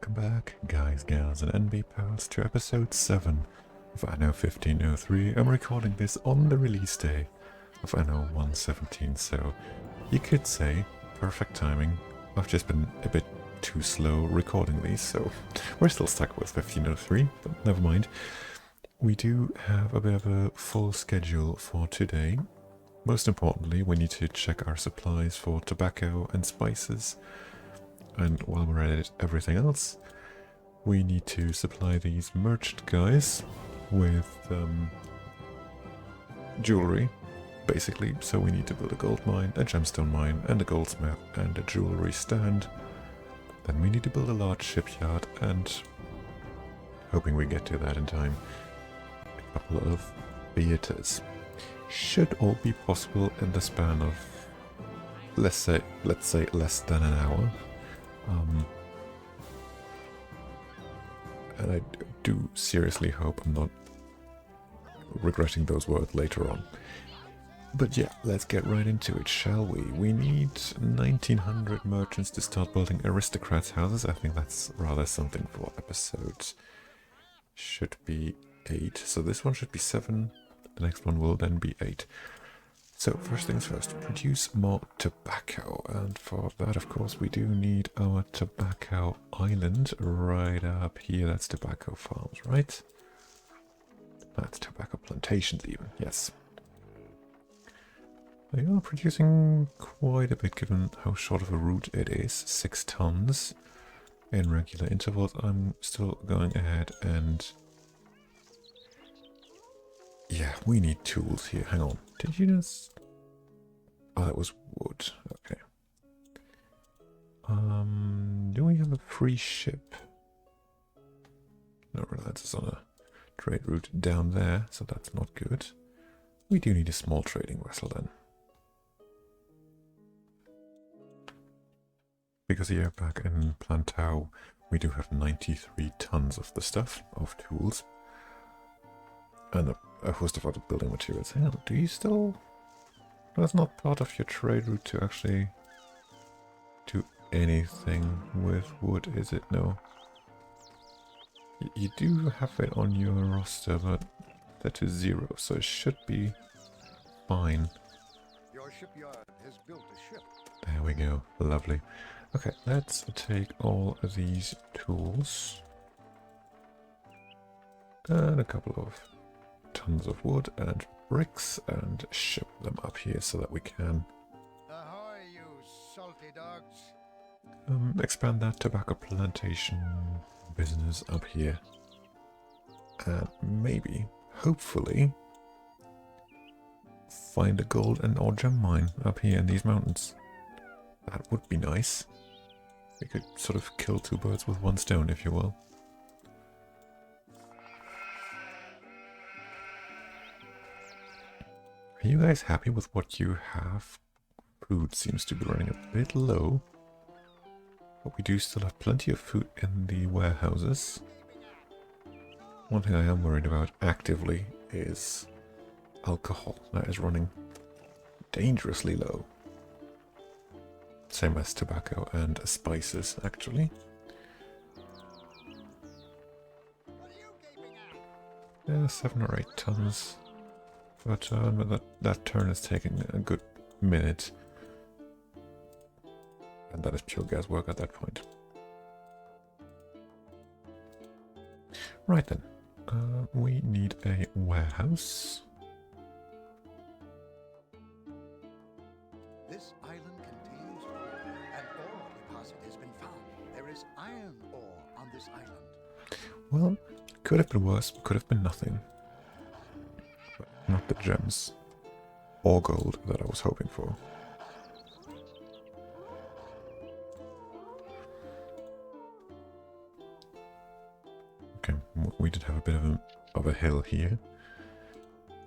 welcome back, guys, gals, and NB pals, to episode 7 of Anno 1503. I'm recording this on the release day of Anno 117, so you could say perfect timing. I've just been a bit too slow recording these, so we're still stuck with 1503, but never mind. We do have a bit of a full schedule for today. Most importantly, we need to check our supplies for tobacco and spices. And while we're at it, everything else, we need to supply these merchant guys with jewelry, basically. So we need to build a gold mine, a gemstone mine, and a goldsmith, and a jewelry stand. Then we need to build a large shipyard, and hoping we get to that in time, a couple of theaters. Should all be possible in the span of, let's say less than an hour. And I do seriously hope I'm not regretting those words later on. But yeah, let's get right into it, shall we? We need 1900 merchants to start building aristocrats' houses. I think that's rather something for episodes. Should be 8. So this one should be 7. The next one will then be 8. So first things first, produce more tobacco, and for that of course we do need our tobacco island right up here. That's tobacco farms, right? That's tobacco plantations even, yes. They are producing quite a bit given how short of a route it is, 6 tons in regular intervals. I'm still going ahead and... yeah, we need tools here. Hang on. Did you just... oh, that was wood. Okay. Do we have a free ship? No, that's on a trade route down there, so that's not good. We do need a small trading vessel then. Because here back in Plantau, we do have 93 tons of the stuff, of tools. And a host of other building materials. Hang on, do you still... that's not part of your trade route to actually do anything with wood, is it? No. You do have it on your roster, but that is 0, so it should be fine. Your shipyard has built a ship. There we go. Lovely. Okay, let's take all of these tools and a couple of tons of wood and bricks and ship them up here so that we can Ahoy, you salty dogs. expand that tobacco plantation business up here, and maybe, hopefully, find a gold and or gem mine up here in these mountains. That would be nice. We could sort of kill 2 birds with 1 stone, if you will. Are you guys happy with what you have? Food seems to be running a bit low, but we do still have plenty of food in the warehouses. One thing I am worried about actively is alcohol. That is running dangerously low. Same as tobacco and spices, actually. Yeah, 7 or 8 tons. But that turn is taking a good minute. And that is pure gas work at that point. Right then. We need a warehouse. This island contains ore. An ore deposit has been found. There is iron ore on this island. Well, could have been worse, could have been nothing. But not the gems or gold that I was hoping for. Okay, we did have a bit of a hill here.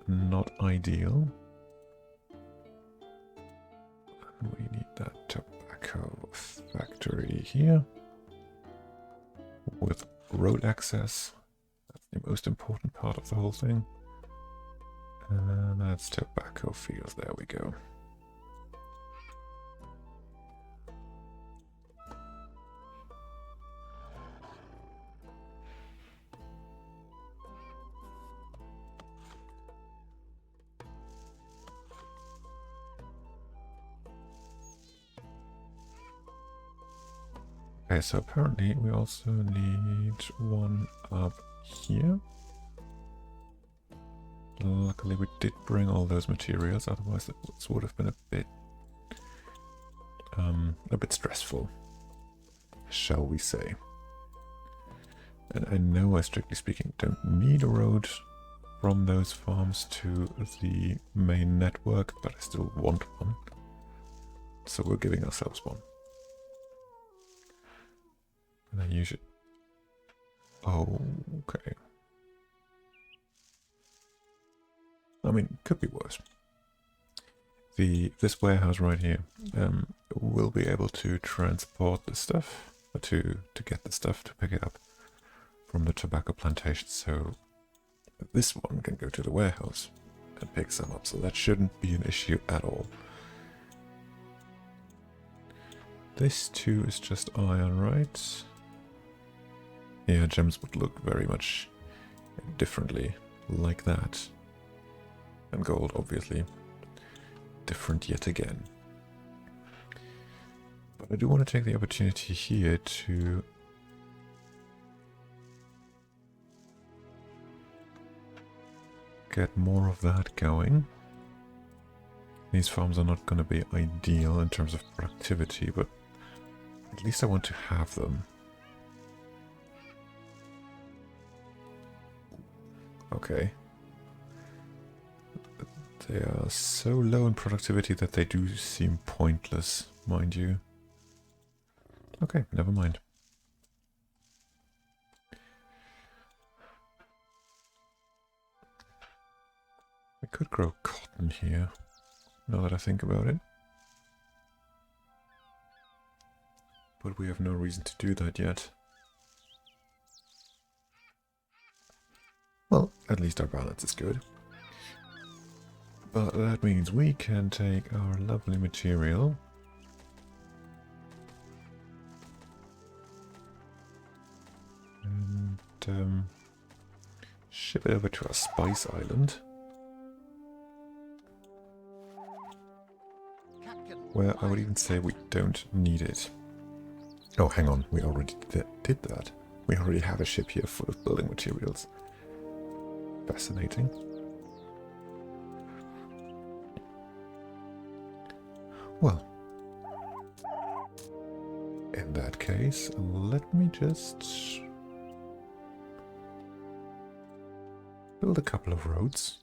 Not ideal. We need that tobacco factory here with road access. That's the most important part of the whole thing. And that's tobacco fields. There we go. Okay, so apparently we also need one up here. Luckily we did bring all those materials, otherwise this would have been a bit stressful, shall we say. And I know I, strictly speaking, don't need a road from those farms to the main network, but I still want one. So we're giving ourselves one. And I use it. Oh, okay. I mean, could be worse. This warehouse right here will be able to transport the stuff, to get the stuff, to pick it up from the tobacco plantation. So this one can go to the warehouse and pick some up. So that shouldn't be an issue at all. This too is just iron, right? Yeah, gems would look very much differently like that. And gold, obviously. Different yet again. But I do want to take the opportunity here to get more of that going. These farms are not going to be ideal in terms of productivity, but at least I want to have them. Okay. They are so low in productivity that they do seem pointless, mind you. Okay, never mind. We could grow cotton here, now that I think about it. But we have no reason to do that yet. Well, at least our balance is good. But that means we can take our lovely material and ship it over to our spice island, where I would even say we don't need it. Oh, hang on, we already did that. We already have a ship here full of building materials. Fascinating. Well, in that case, let me just build a couple of roads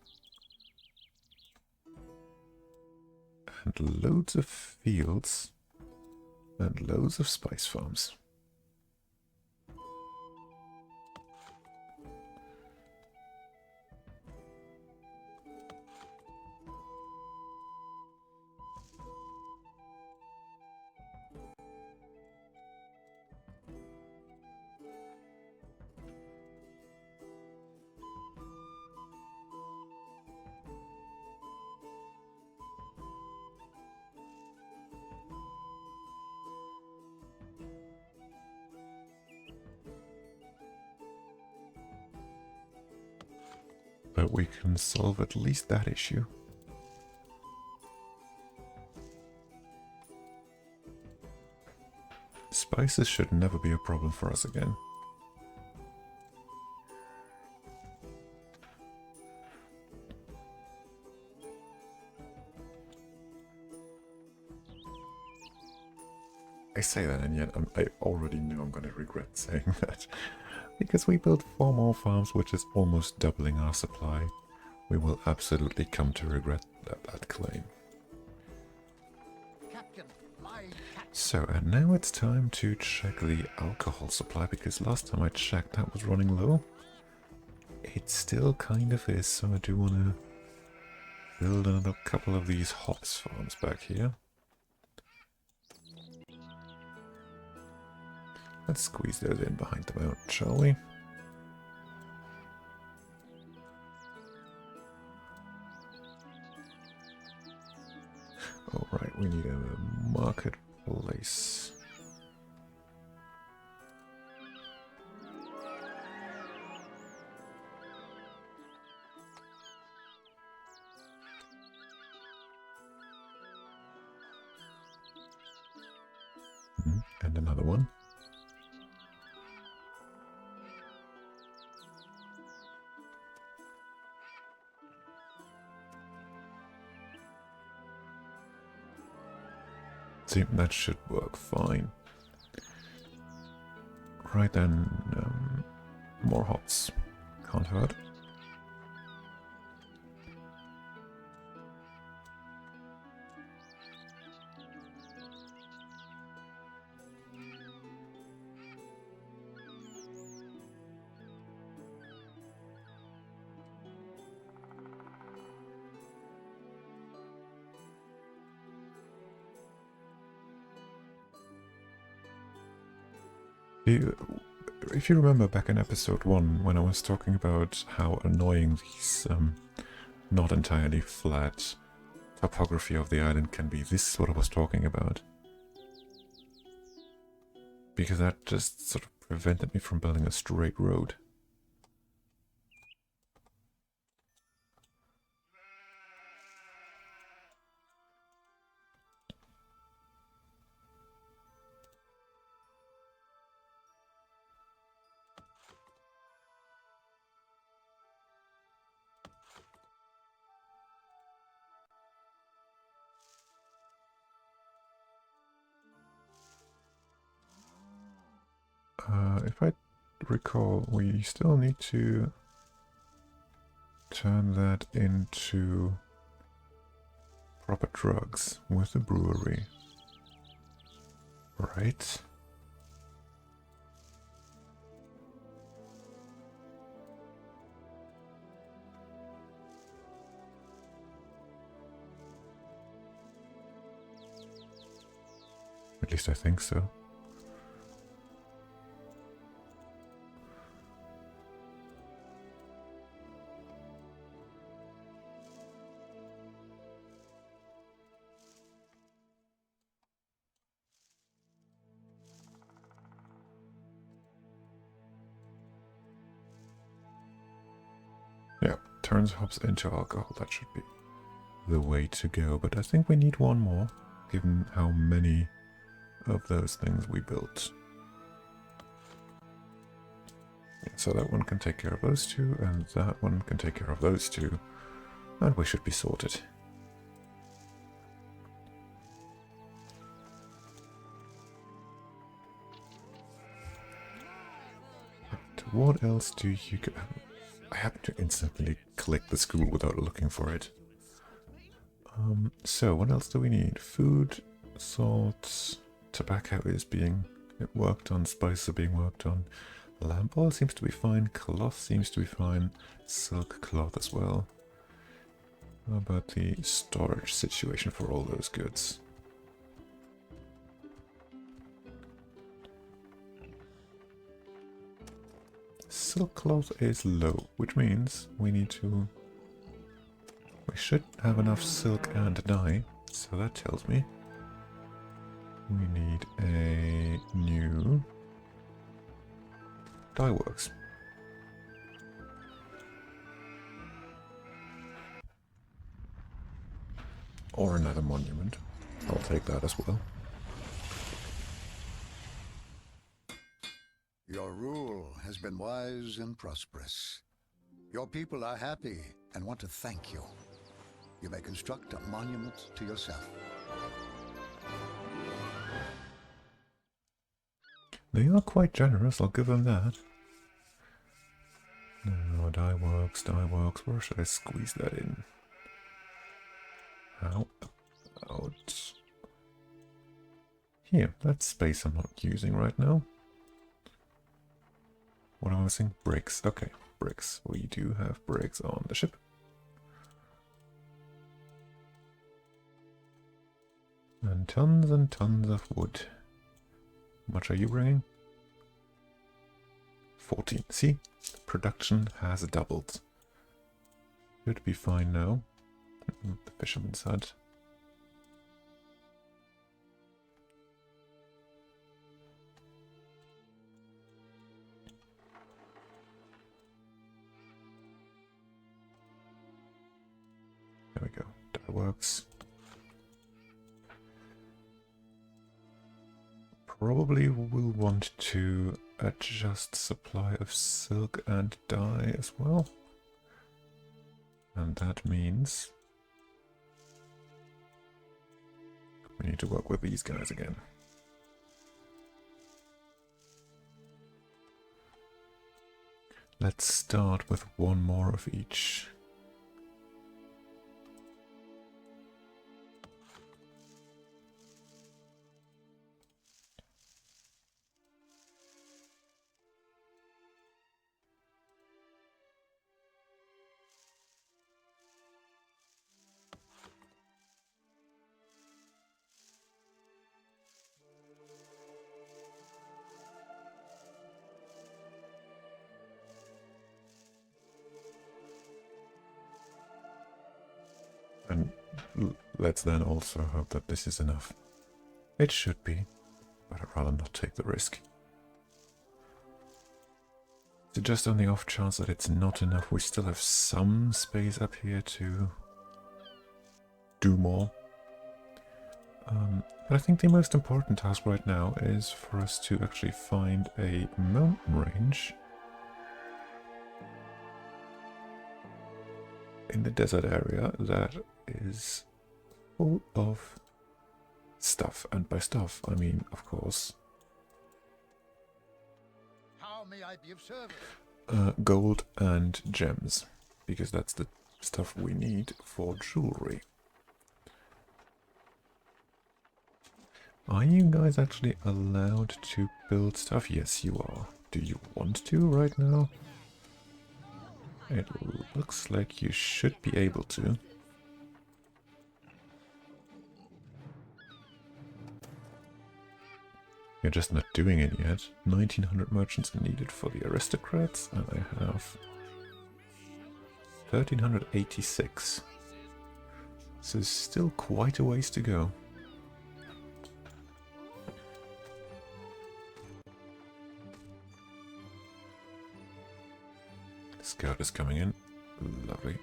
and loads of fields and loads of spice farms. But we can solve at least that issue. Spices should never be a problem for us again. I say that, and yet I already know I'm going to regret saying that. Because we built 4 more farms, which is almost doubling our supply. We will absolutely come to regret that claim. So, and now it's time to check the alcohol supply, because last time I checked that was running low. It still kind of is, so I do want to build another couple of these hops farms back here. Let's squeeze those in behind the mountain, shall we? Alright, we need a marketplace. And another one. See, that should work fine. Right then, more hops. Can't hurt. If you remember back in episode 1 when I was talking about how annoying these not entirely flat topography of the island can be, this is what I was talking about. Because that just sort of prevented me from building a straight road. If I recall, we still need to turn that into proper drugs with the brewery. Right? At least I think so. Yeah, turns hops into alcohol. That should be the way to go. But I think we need one more, given how many of those things we built. Yeah, so that one can take care of those two, and that one can take care of those two. And we should be sorted. But what else do you get? I happen to instantly click the school without looking for it. So what else do we need? Food, salt, tobacco is being worked on, spices are being worked on. Lamp oil seems to be fine, cloth seems to be fine, silk cloth as well. How about the storage situation for all those goods? Silk cloth is low, which means we should have enough silk and dye, so that tells me we need a new dye works. Or another monument. I'll take that as well. Your rule has been wise and prosperous. Your people are happy and want to thank you. You may construct a monument to yourself. They are quite generous, I'll give them that. No, dye works, where should I squeeze that in? How about here? That's space I'm not using right now. What am I missing? Bricks. Okay, bricks. We do have bricks on the ship. And tons of wood. How much are you bringing? 14. See? Production has doubled. Should be fine now. The fisherman's hut. There we go. That works. Probably will want to adjust supply of silk and dye as well. And that means We need to work with these guys again. Let's start with one more of each. And let's then also hope that this is enough. It should be, but I'd rather not take the risk. So just on the off chance that it's not enough, we still have some space up here to do more. But I think the most important task right now is for us to actually find a mountain range in the desert area that is full of stuff. And by stuff, I mean, of course, How may I be of service? Gold and gems, because that's the stuff we need for jewelry. Are you guys actually allowed to build stuff? Yes, you are. Do you want to right now? It looks like you should be able to. You're just not doing it yet. 1900 merchants are needed for the aristocrats, and I have 1386. So still quite a ways to go. Scout is coming in. Lovely.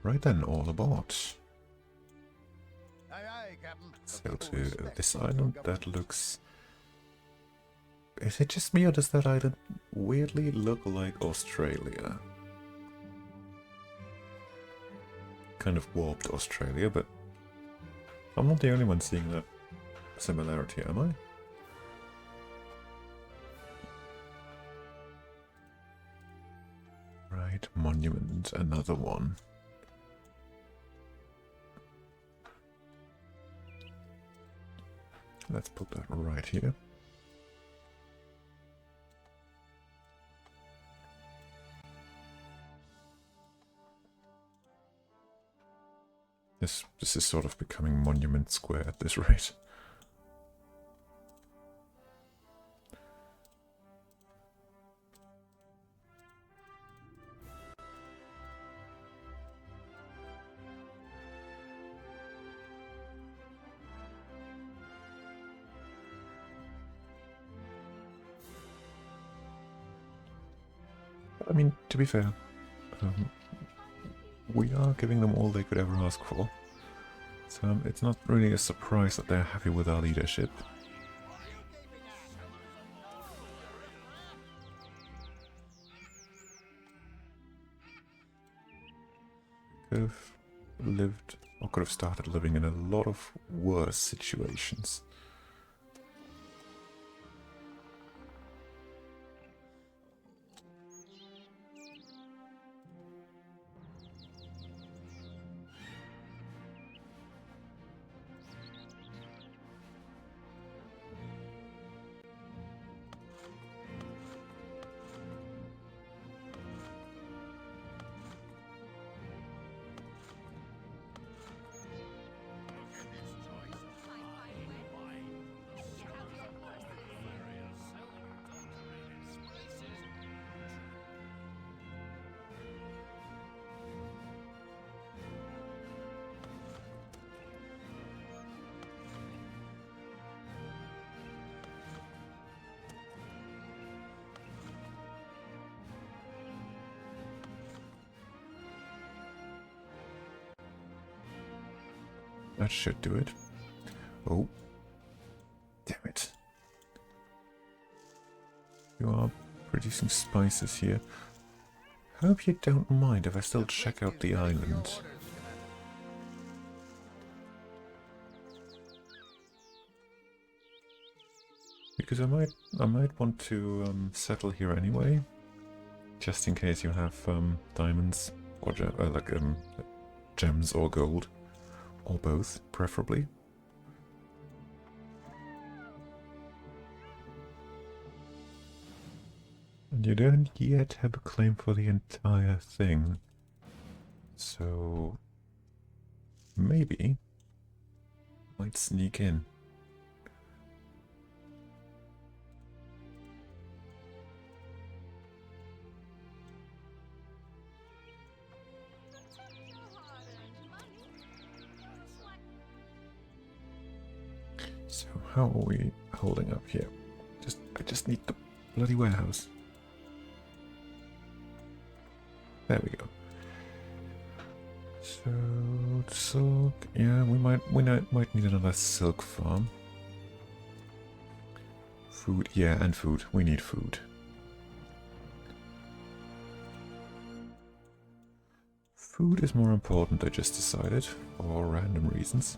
Right then, all aboard. Aye, aye, Captain. Sail to this island. That looks... Is it just me, or does that island weirdly look like Australia? Kind of warped Australia, but I'm not the only one seeing that similarity, am I? Right, monument, another one. Let's put that right here. This is sort of becoming Monument Square at this rate. I mean, to be fair, we are giving them all they could ever ask for. So it's not really a surprise that they're happy with our leadership. Could have lived, or could have started living in a lot of worse situations. That should do it. Oh. Damn it. You are producing spices here. Hope you don't mind if I still check out the island. Because I might want to settle here anyway, just in case you have diamonds or gems or gold, or both, preferably. And you don't yet have a claim for the entire thing, so maybe might sneak in. So how are we holding up here? I just need the bloody warehouse. There we go. So silk, yeah, we might need another silk farm. Food, yeah, and food. We need food. Food is more important, I just decided, for random reasons.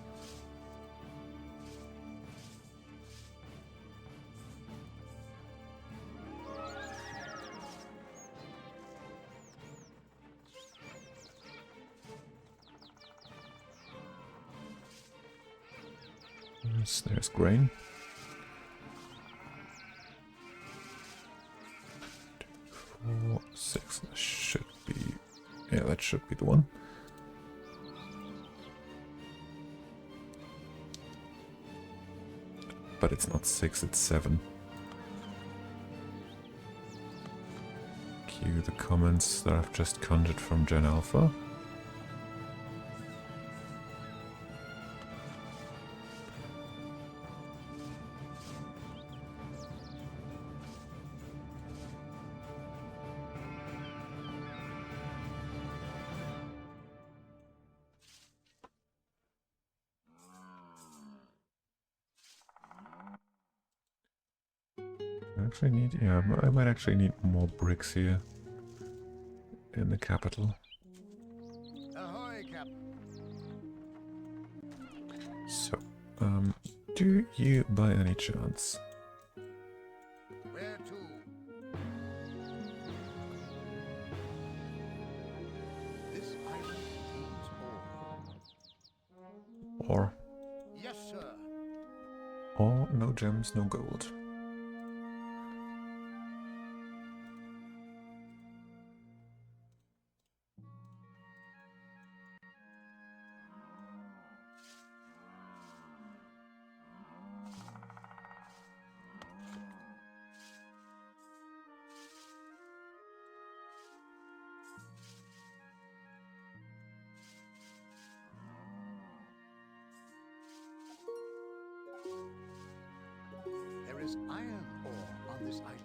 There's grain. 2, 4, 6. That should be. Yeah, that should be the one. But it's not 6, it's 7. Cue the comments that I've just conjured from Gen Alpha. Actually need, yeah, I might actually need more bricks here in the capital. Ahoy, Captain. So, do you by any chance? Where to? This island contains ore. Or Yes, sir. or no gems, no gold. There is iron ore on this island.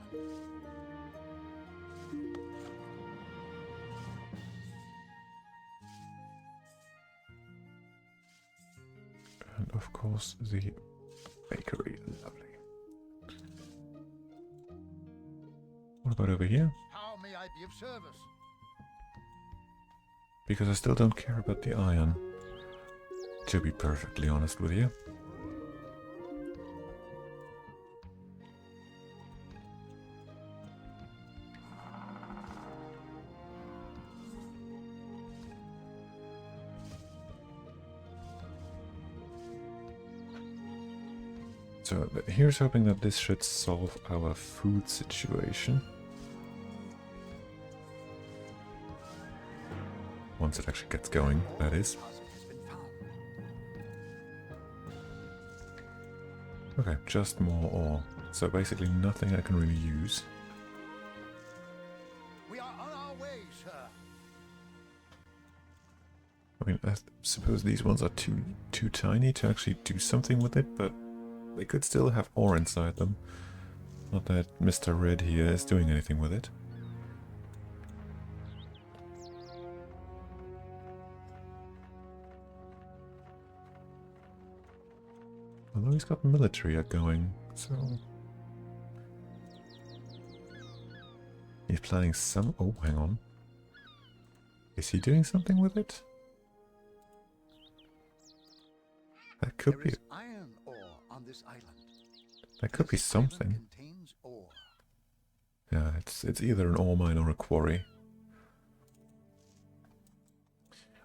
And of course the bakery, lovely. What about over here? How may I be of service? Because I still don't care about the iron, to be perfectly honest with you. So here's hoping that this should solve our food situation. Once it actually gets going, that is. Okay, just more ore. So basically nothing I can really use. We are on our way, sir. I mean, I suppose these ones are too tiny to actually do something with it, but they could still have ore inside them. Not that Mr. Red here is doing anything with it. Although he's got military going, so... He's planning some... Oh, hang on. Is he doing something with it? That could be... iron ore on this island. That could be something. Contains ore. Yeah, it's either an ore mine or a quarry.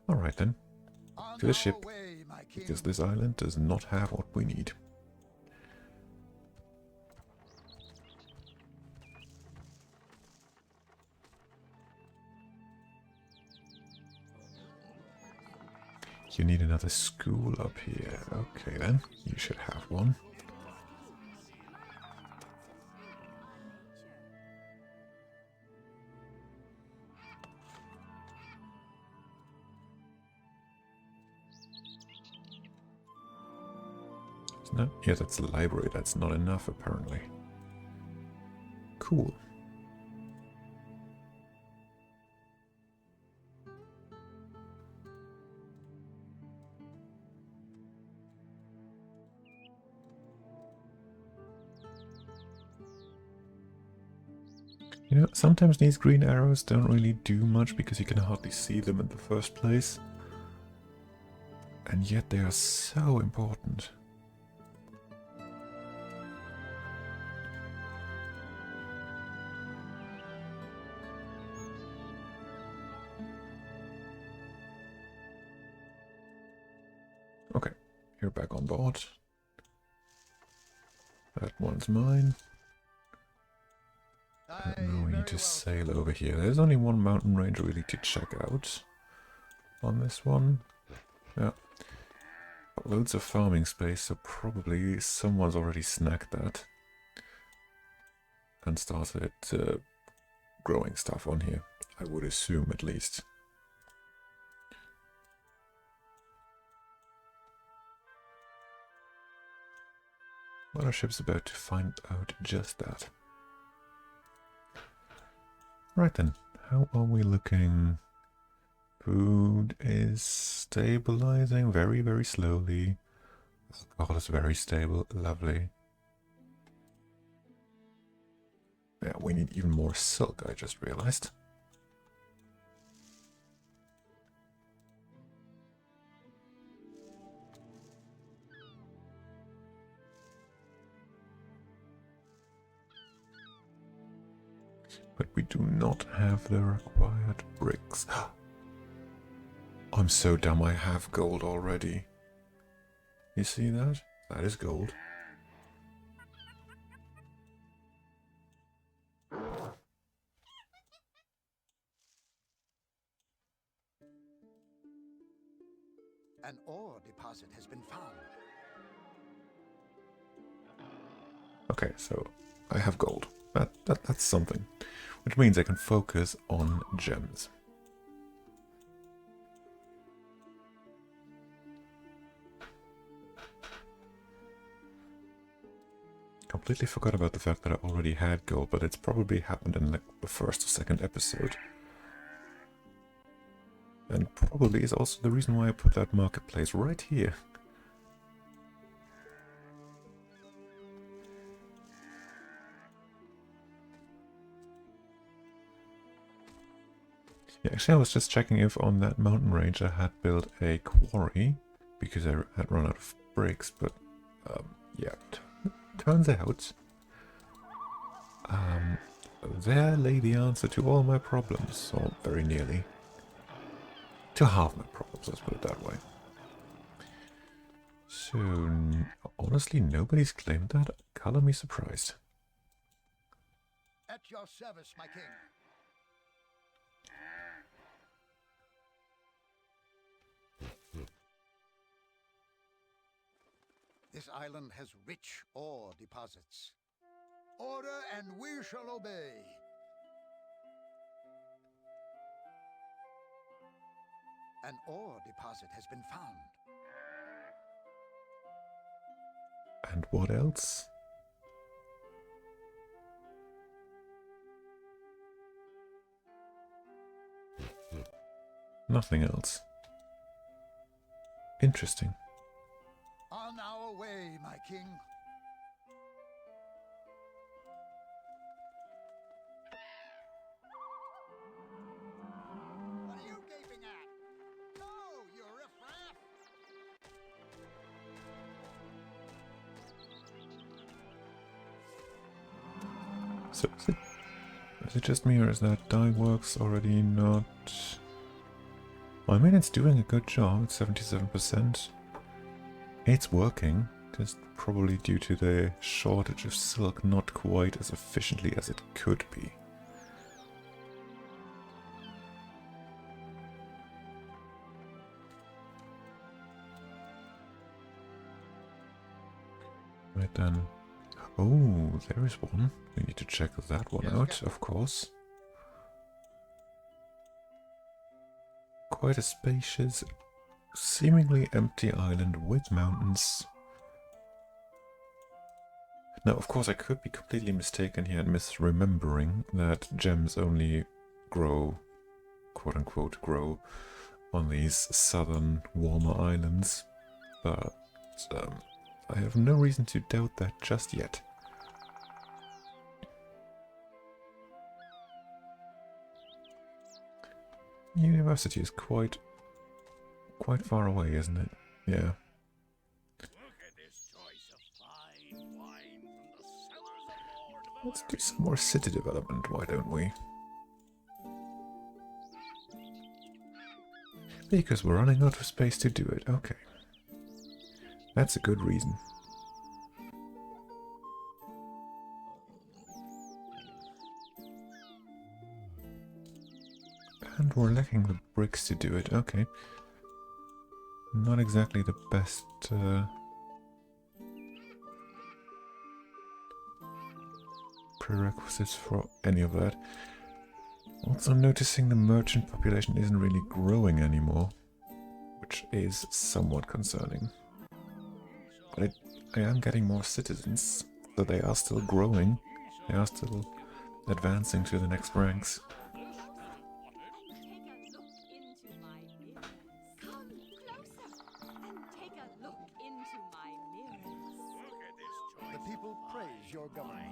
Alright then. To the ship. Because this island does not have what we need. You need another school up here. Okay then, you should have one. No, yeah, that's a library. That's not enough, apparently. Cool. You know, sometimes these green arrows don't really do much because you can hardly see them in the first place. And yet they are so important. Okay, you're back on board. That one's mine. Now we need to sail over here. There's only one mountain range really to check out on this one. Yeah. Got loads of farming space, so probably someone's already snagged that. And started growing stuff on here. I would assume, at least. Well, our ship's about to find out just that. Right then, how are we looking? Food is stabilizing very, very slowly. Alcohol is very stable, lovely. Yeah, we need even more silk, I just realized. But we do not have the required bricks. I'm so dumb, I have gold already. You see that? That is gold. An ore deposit has been found. Okay, so I have gold. That's something. Which means I can focus on gems. Completely forgot about the fact that I already had gold, but it's probably happened in like the first or second episode. And probably is also the reason why I put that marketplace right here. Yeah, actually I was just checking if on that mountain range I had built a quarry, because I had run out of bricks, but yeah, turns out there lay the answer to all my problems, or very nearly. To half my problems, let's put it that way. So, honestly, nobody's claimed that? Color me surprised. At your service, my king. This island has rich ore deposits. Order and we shall obey. An ore deposit has been found. And what else? Nothing else. Interesting. On our way, my king. So is it just me, or is that dye works already not... Well, I mean, it's doing a good job. It's 77%. It's working. Just probably due to the shortage of silk, not quite as efficiently as it could be. Right then. Oh, there is one. We need to check that one out, of course. Quite a spacious, seemingly empty island with mountains. Now, of course, I could be completely mistaken here and misremembering that gems only grow, quote-unquote, grow on these southern, warmer islands, but I have no reason to doubt that just yet. University is quite far away, isn't it? Yeah. Let's do some more city development, why don't we? Because we're running out of space to do it, okay. That's a good reason. And we're lacking the bricks to do it, okay. Not exactly the best... prerequisites for any of that. Also noticing the merchant population isn't really growing anymore, which is somewhat concerning. But I am getting more citizens, so they are still growing. They are still advancing to the next ranks. The people praise your government.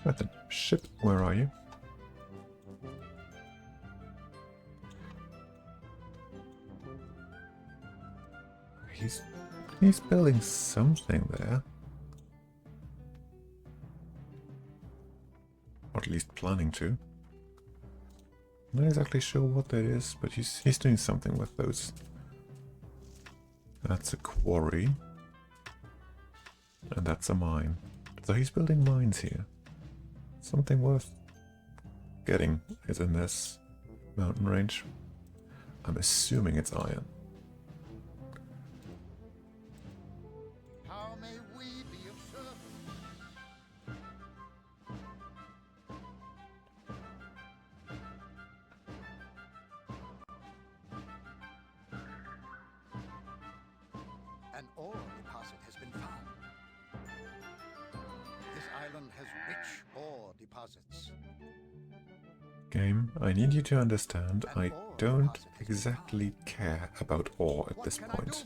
Right then, ship, where are you? He's building something there. Or at least planning to. Not exactly sure what that is, but he's doing something with those. That's a quarry. And that's a mine. So he's building mines here. Something worth getting is in this mountain range. I'm assuming it's iron. How may we be of service? An ore deposit has been found. This island has rich ore deposits. Game, I need you to understand I don't exactly care about ore at this point.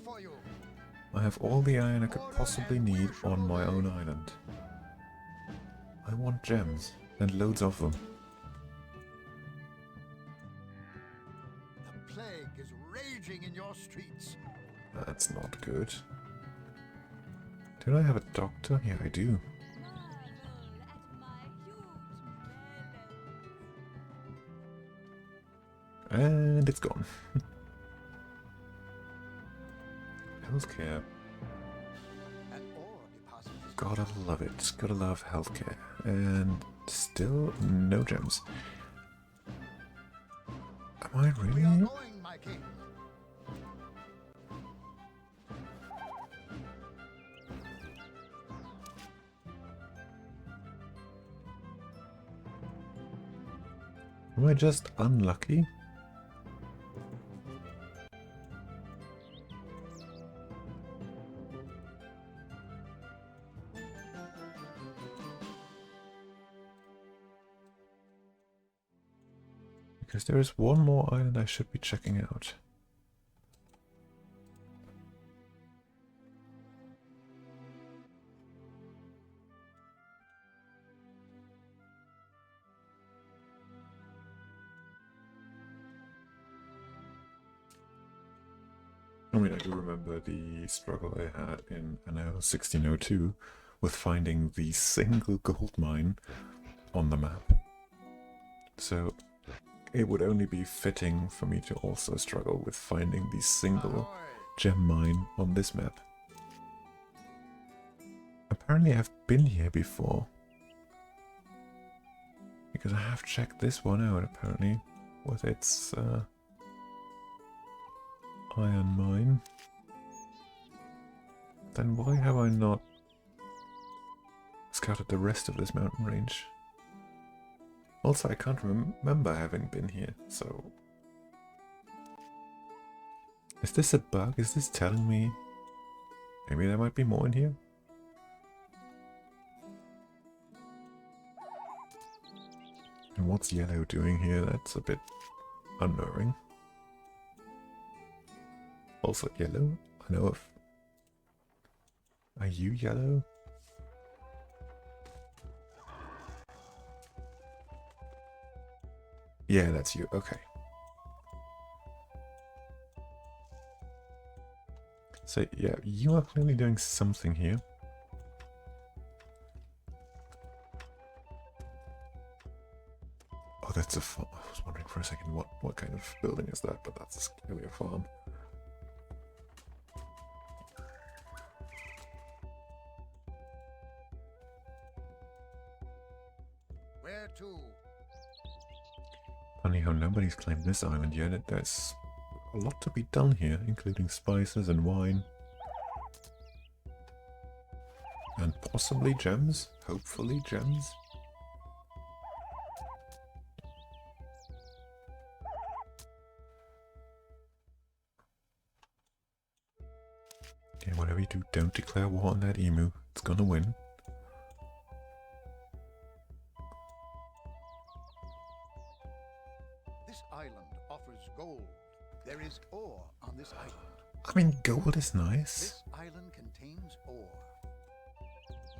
I have all the iron I could possibly need on my own island. I want gems, and loads of them. The plague is raging in your streets. That's not good. Do I have a doctor? Yeah, I do. And it's gone. Healthcare. Gotta love it. Gotta love healthcare. And still no gems. Am I really? Going, my king. Am I just unlucky? Because there is one more island I should be checking out. I mean, I do remember the struggle I had in Anno 1602 with finding the single gold mine on the map. So it would only be fitting for me to also struggle with finding the single gem mine on this map. Apparently I've been here before. Because I have checked this one out, apparently, with its iron mine. Then why have I not scouted the rest of this mountain range? Also, I can't remember having been here, so... Is this a bug? Is this telling me maybe there might be more in here? And what's yellow doing here? That's a bit unnerving. Also yellow? I know of... Are you yellow? Yeah, that's you. Okay. So, yeah, you are clearly doing something here. Oh, that's a farm. I was wondering for a second what kind of building is that, but that's clearly a farm. Where to? Funny how nobody's claimed this island yet. There's a lot to be done here, including spices and wine. And possibly gems. Hopefully gems. Yeah, whatever you do, don't declare war on that emu. It's gonna win. This island offers gold. There is ore on this island. I mean, gold is nice. This island contains ore.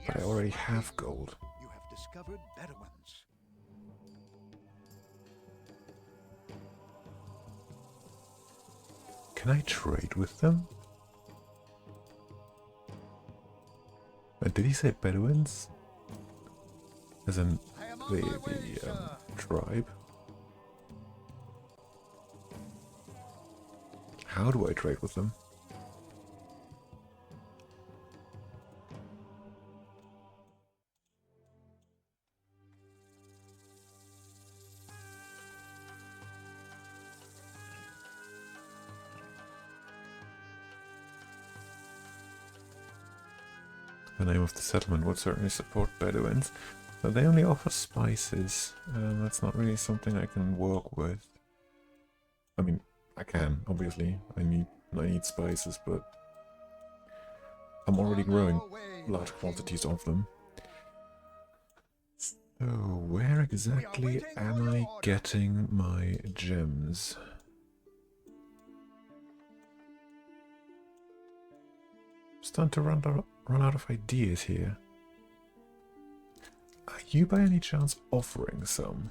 But I already have gold. You have discovered better ones. Can I trade with them? Did he say Bedouins? As in the tribe? How do I trade with them? The name of the settlement would certainly support Bedouins, but they only offer spices. That's not really something I can work with. I mean, I can, obviously. I need spices, but I'm already growing large quantities of them. So, where exactly am I getting my gems? I'm starting to run out of ideas here. Are you by any chance offering some?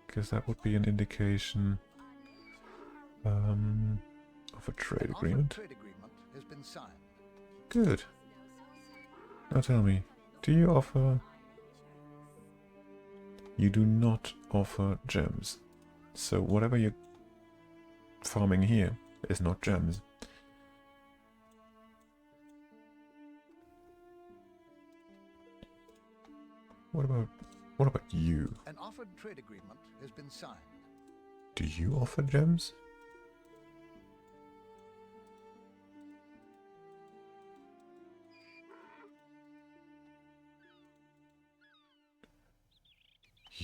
Because that would be an indication of a trade agreement. Trade agreement has been signed. Good. Now tell me, do you offer... You do not offer gems. So whatever you're farming here is not gems. What about you? An offered trade agreement has been signed. Do you offer gems?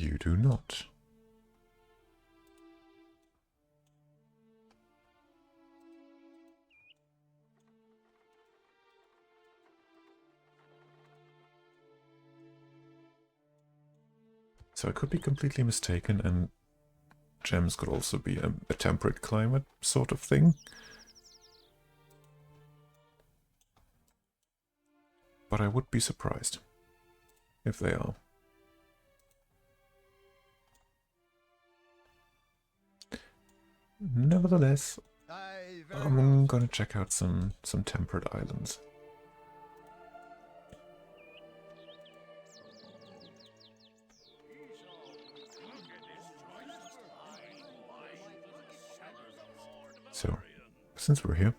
You do not. So I could be completely mistaken, and gems could also be a temperate climate sort of thing. But I would be surprised if they are. Nevertheless, I'm gonna check out some temperate islands. So, since we're here,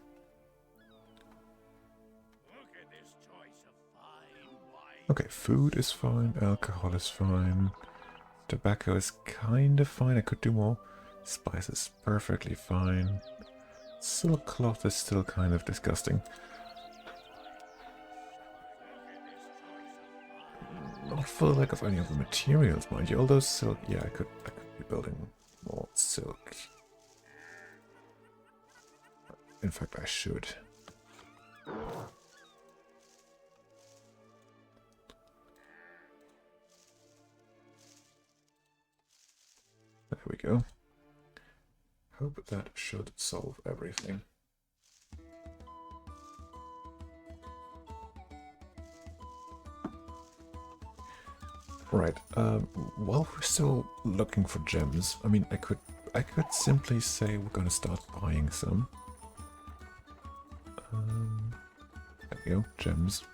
okay, food is fine, alcohol is fine, tobacco is kind of fine, I could do more. Spice is perfectly fine. Silk cloth is still kind of disgusting. Not for the lack of any of the materials, mind you, although silk, yeah, I could be building more silk. In fact, I should. There we go. Hope that should solve everything. Right, while we're still looking for gems, I mean, I could simply say we're gonna start buying some. There we go, gems.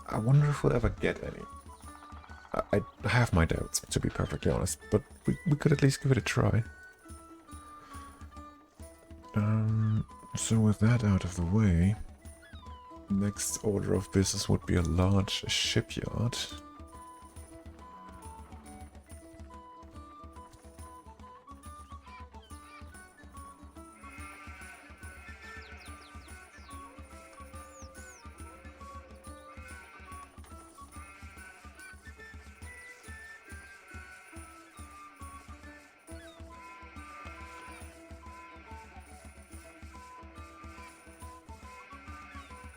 I wonder if we'll ever get any. I have my doubts, to be perfectly honest, but we could at least give it a try. So with that out of the way, next order of business would be a large shipyard.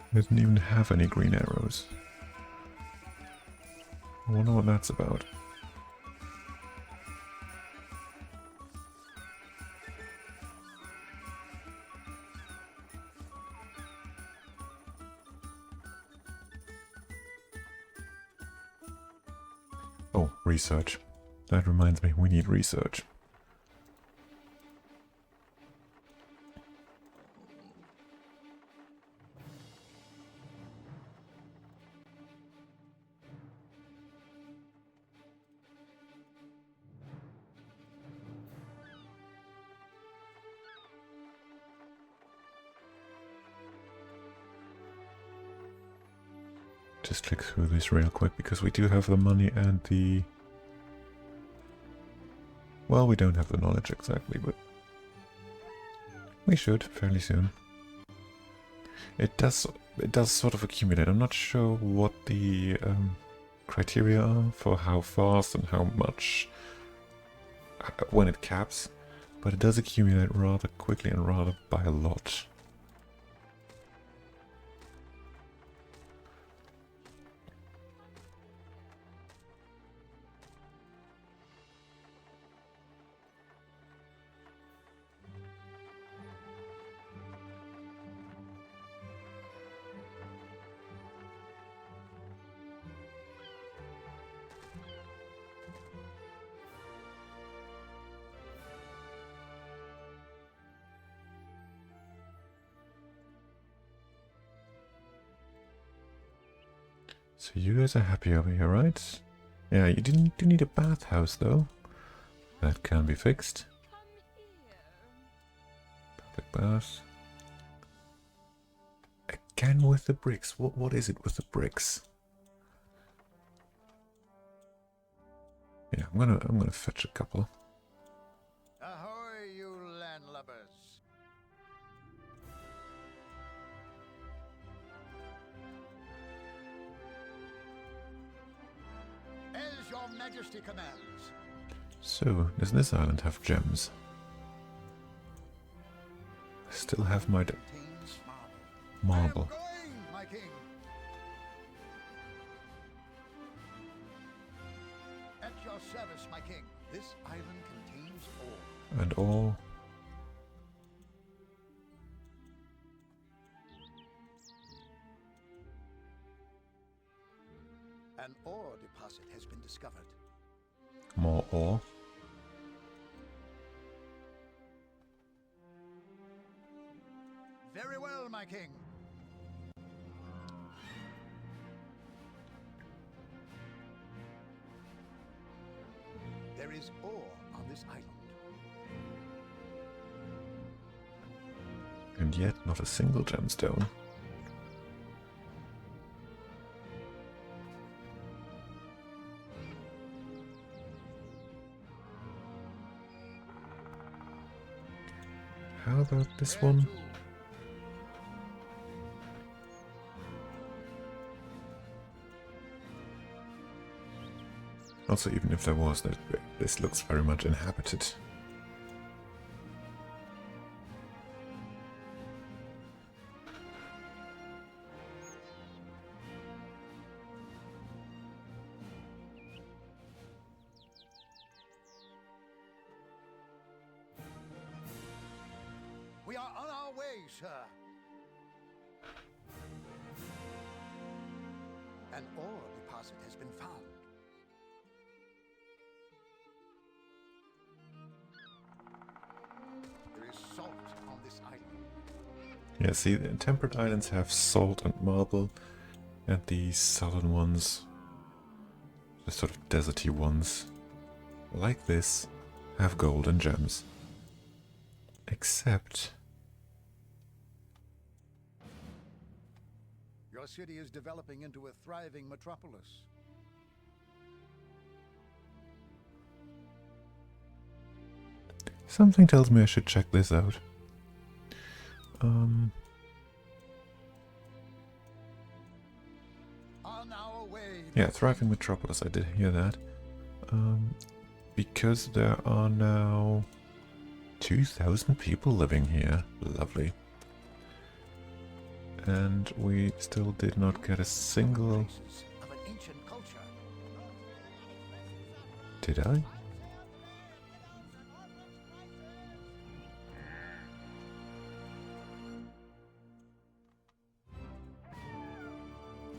I didn't even have any green arrows. I wonder what that's about. Oh, research. That reminds me, we need research. Just click through this real quick because we do have the money and the... Well, we don't have the knowledge exactly, but we should fairly soon. It does sort of accumulate. I'm not sure what the criteria are for how fast and how much when it caps, but it does accumulate rather quickly and rather by a lot. So you guys are happy over here, right? Yeah, you do need a bathhouse though. That can be fixed. Public bath. Again with the bricks. What is it with the bricks? Yeah, I'm gonna fetch a couple. Ahoy, you landlubbers! As your Your Majesty commands. So, does this island have gems? I still have my Contains marble. I am going, my king. At your service, my king. This island contains ore. And ore. An ore deposit has been discovered. More ore. Very well, my king. There is ore on this island. And yet not a single gemstone. How about this Where one? to? Also, even if there was, this looks very much inhabited. We are on our way, sir. An ore deposit has been found. There is salt on this island. Yeah, see, the temperate islands have salt and marble, and the southern ones, the sort of deserty ones, like this, have gold and gems. Except, Your city is developing into a thriving metropolis. something tells me I should check this out. On our way. Yeah, thriving metropolis, I did hear that. Because there are now 2,000 people living here. Lovely. And we still did not get a single... Traces of an ancient culture. Did I?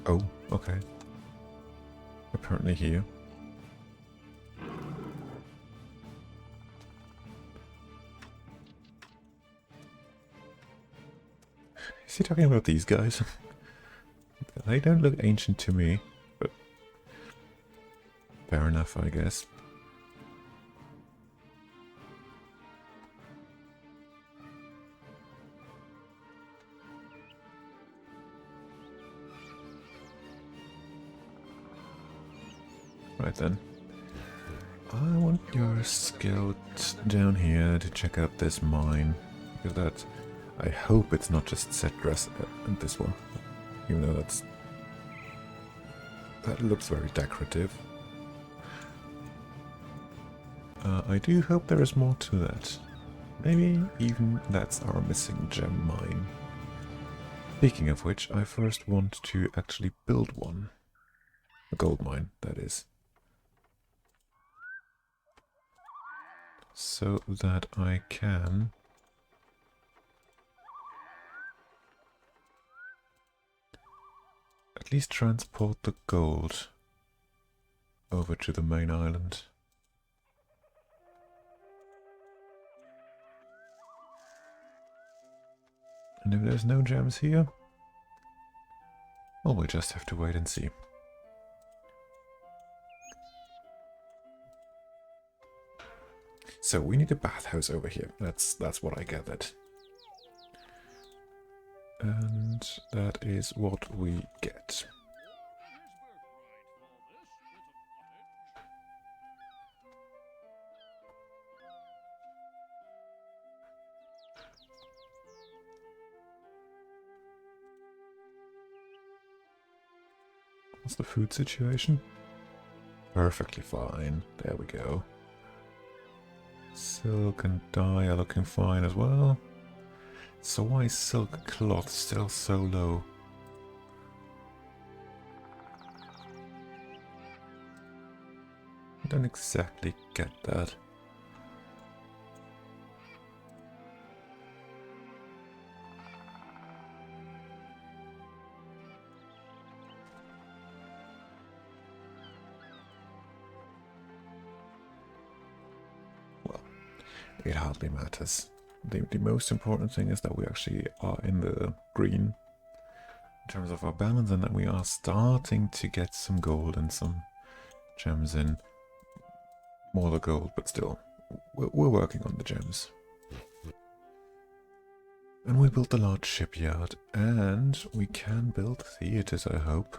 Oh, okay. Apparently here. Is he talking about these guys? They don't look ancient to me, but fair enough, I guess. Right then. I want your scout down here to check out this mine. Because that... I hope it's not just set dress and this one. Even though that's... That looks very decorative. I do hope there is more to that. Maybe even that's our missing gem mine. Speaking of which, I first want to actually build one. A gold mine, that is. So that I can at least transport the gold over to the main island. And if there's no gems here, well, we'll just have to wait and see. So we need a bathhouse over here. That's what I gathered. And that is what we get. What's the food situation? perfectly fine. There we go. Silk and dye are looking fine as well. So why is silk cloth still so low? I don't exactly get that. Well, it hardly matters. The most important thing is that we actually are in the green in terms of our balance, and that we are starting to get some gold and some gems in. More the gold, but still, we're working on the gems. And we built a large shipyard, and we can build theaters, I hope.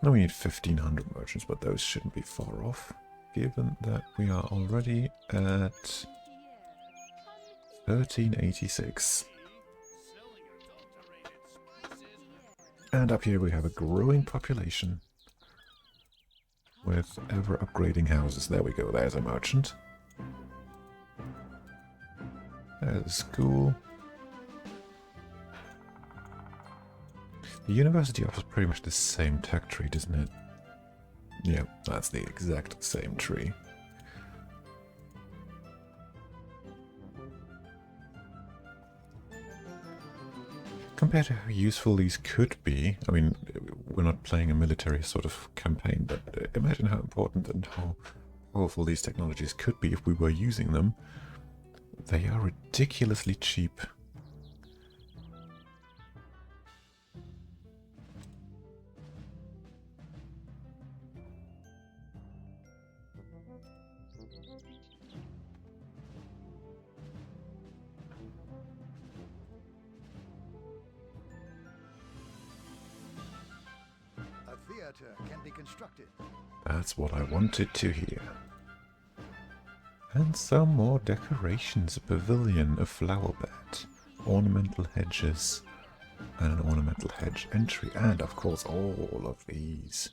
Now we need 1,500 merchants, but those shouldn't be far off, given that we are already at 1386. And up here we have a growing population with ever upgrading houses. There we go, there's a merchant. There's a school. The university offers pretty much the same tech tree, doesn't it? Yeah, that's the exact same tree. Compared to how useful these could be, I mean, we're not playing a military sort of campaign, but imagine how important and how powerful these technologies could be if we were using them. They are ridiculously cheap. Can be constructed. That's what I wanted to hear. And some more decorations, a pavilion, a flower bed, ornamental hedges, and an ornamental hedge entry, and of course all of these.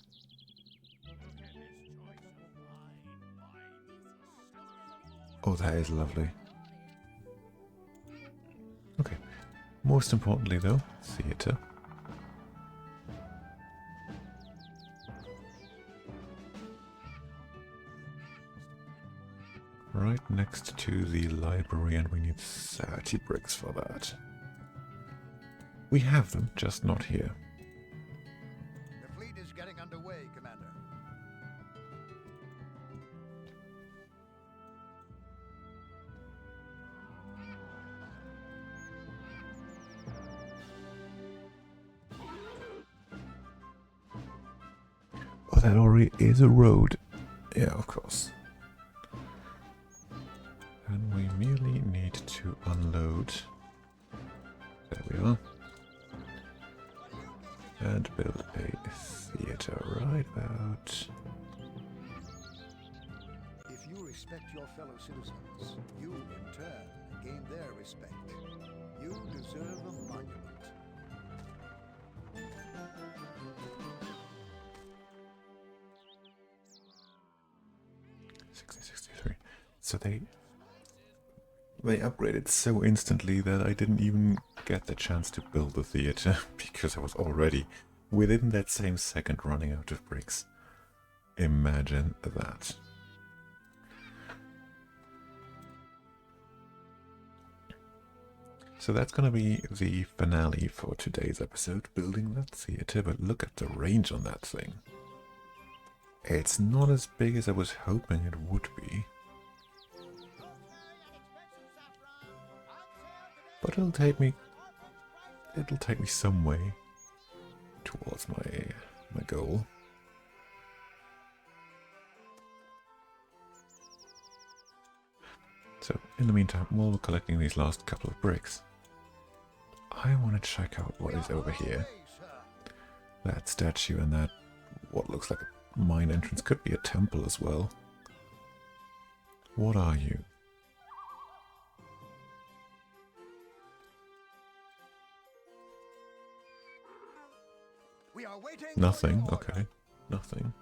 Oh, that is lovely. Okay, most importantly though, theatre. Right next to the library, and we need 30 bricks for that. We have them, just not here. The fleet is getting underway, Commander. Oh, that already is a road. Yeah, of course. And we merely need to unload. There we are. And build a theatre right about. If you respect your fellow citizens, you in turn gain their respect. You deserve a monument. So they upgraded so instantly that I didn't even get the chance to build the theatre because I was already within that same second running out of bricks. Imagine that. So that's going to be the finale for today's episode, building that theatre, but look at the range on that thing. It's not as big as I was hoping it would be. But it'll take me some way towards my goal. So in the meantime, while we're collecting these last couple of bricks, I want to check out what is over here. That statue and that what looks like a mine entrance could be a temple as well. What are you? We are waiting. Nothing, okay. nothing.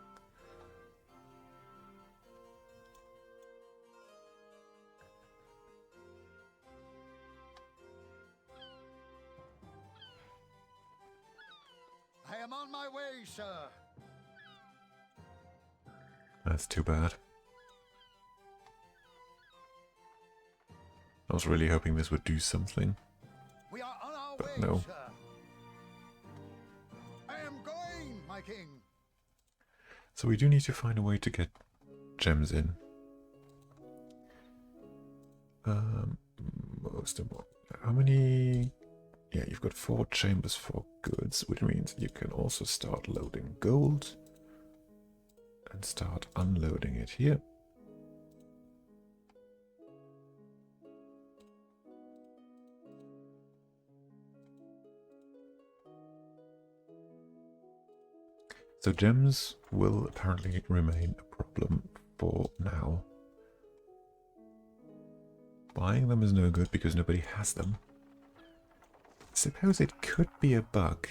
I am on my way, sir. That's too bad. I was really hoping this would do something. We are on our But way, no. sir. I am going, my king. So we do need to find a way to get gems in. Most important. How many? Yeah, you've got 4 chambers for goods, which means you can also start loading gold and start unloading it here. So gems will apparently remain a problem for now. Buying them is no good because nobody has them. Suppose it could be a bug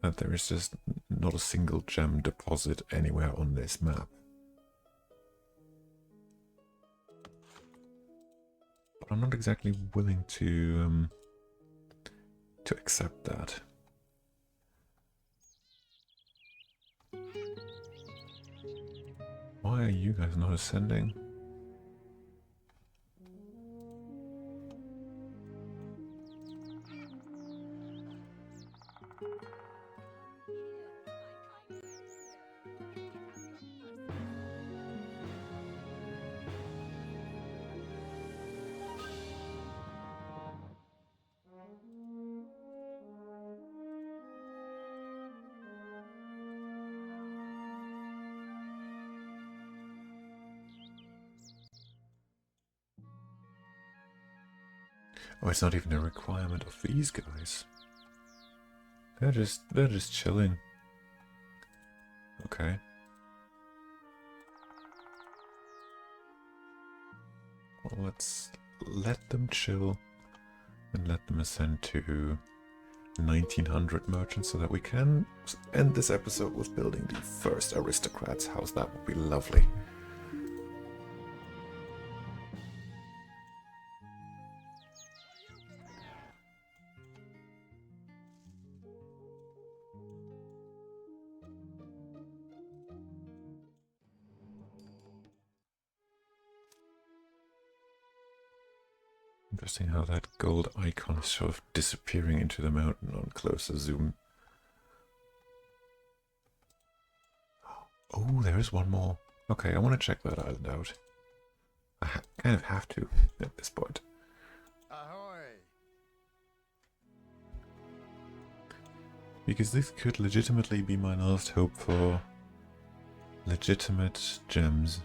that there is just not a single gem deposit anywhere on this map. But I'm not exactly willing to accept that. Why are you guys not ascending? Oh, it's not even a requirement of these guys. They're just chilling. Okay. Well, let's let them chill and let them ascend to 1900 merchants so that we can end this episode with building the first aristocrats house. That would be lovely. Interesting how that gold icon is sort of disappearing into the mountain on closer zoom. Oh, there is one more. Okay, I want to check that island out. I kind of have to at this point. Ahoy! Because this could legitimately be my last hope for legitimate gems.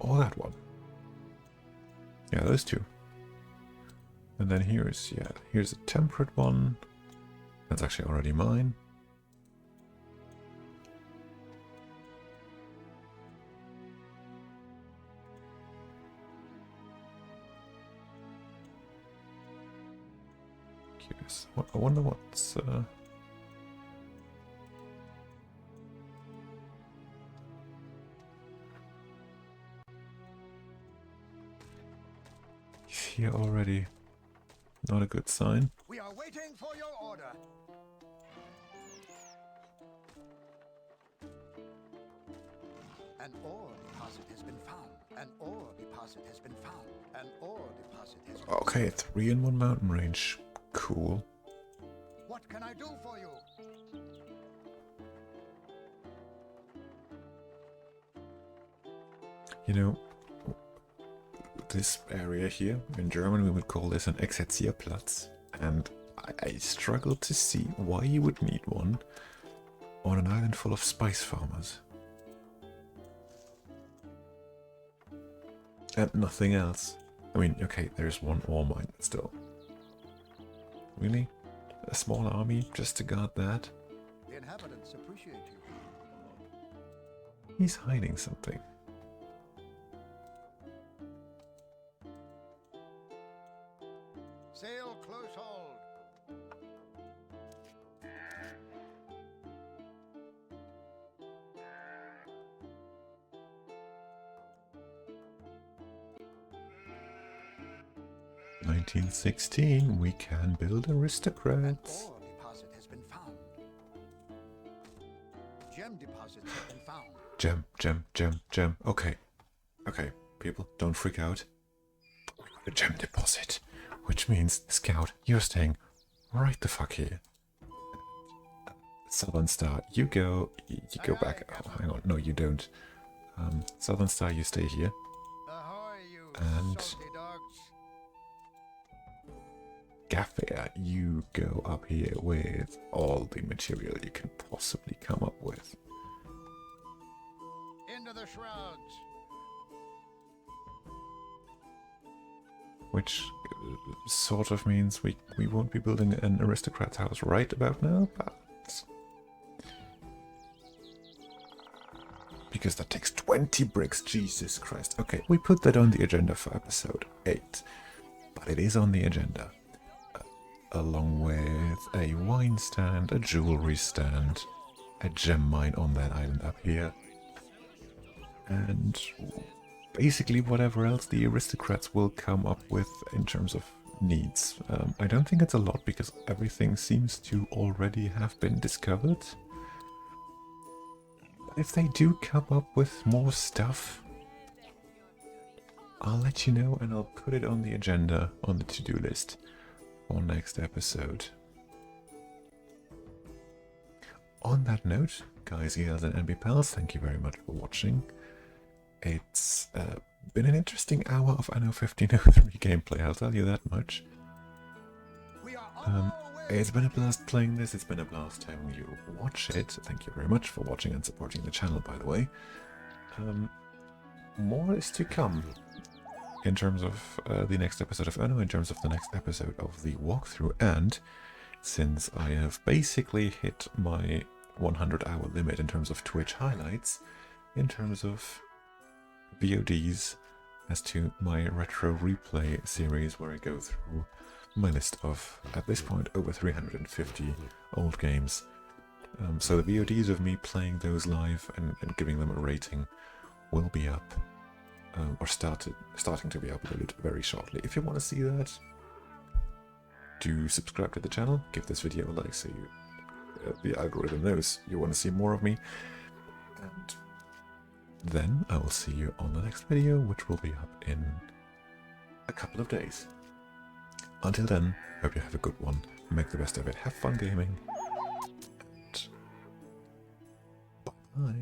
Or that one. Yeah, those two. And then here's a temperate one. That's actually already mine. Curious. I wonder what's... He's here already. Not a good sign. We are waiting for your order. An ore deposit has been found. An ore deposit has been found. An ore deposit has been Okay, 3 in 1 mountain range. Cool. What can I do for you? You know, this area here, in German we would call this an Exerzierplatz, and I struggle to see why you would need one on an island full of spice farmers. And nothing else. I mean, okay, there's one ore mine, but still. Really? A small army just to guard that? The inhabitants appreciate you. He's hiding something. Sail close hold. "1916, we can build aristocrats." Ore deposit has been found. Gem deposits have been found. Gem, gem, gem, gem. Okay. Okay, people, don't freak out. We got a gem deposit. Which means, Scout, you're staying right the fuck here. Southern Star, you go back. Oh, hang on, no you don't. Southern Star, you stay here. Ahoy, you And salty dogs. Gaffia, you go up here with all the material you can possibly come up with. Into the shrouds. Which sort of means we won't be building an aristocrat's house right about now, but... because that takes 20 bricks, Jesus Christ. Okay, we put that on the agenda for episode 8, but it is on the agenda. Along with a wine stand, a jewelry stand, a gem mine on that island up here, and basically whatever else the aristocrats will come up with in terms of needs. I don't think it's a lot because everything seems to already have been discovered. But if they do come up with more stuff, I'll let you know and I'll put it on the agenda, on the to-do list for next episode. On that note, guys, ears and NB pals, thank you very much for watching. It's been an interesting hour of Anno 1503 gameplay, I'll tell you that much. It's been a blast playing this, it's been a blast having you watch it. Thank you very much for watching and supporting the channel, by the way. More is to come in terms of the next episode of Anno, in terms of the next episode of the walkthrough, and since I have basically hit my 100-hour limit in terms of Twitch highlights, in terms of VODs, as to my retro replay series where I go through my list of, at this point, over 350 old games. So the VODs of me playing those live and giving them a rating will be up, or starting to be uploaded very shortly. If you want to see that, do subscribe to the channel, give this video a like so the algorithm knows you want to see more of me, and then I will see you on the next video, which will be up in a couple of days. Until then, hope you have a good one, make the best of it, have fun gaming, and bye-bye.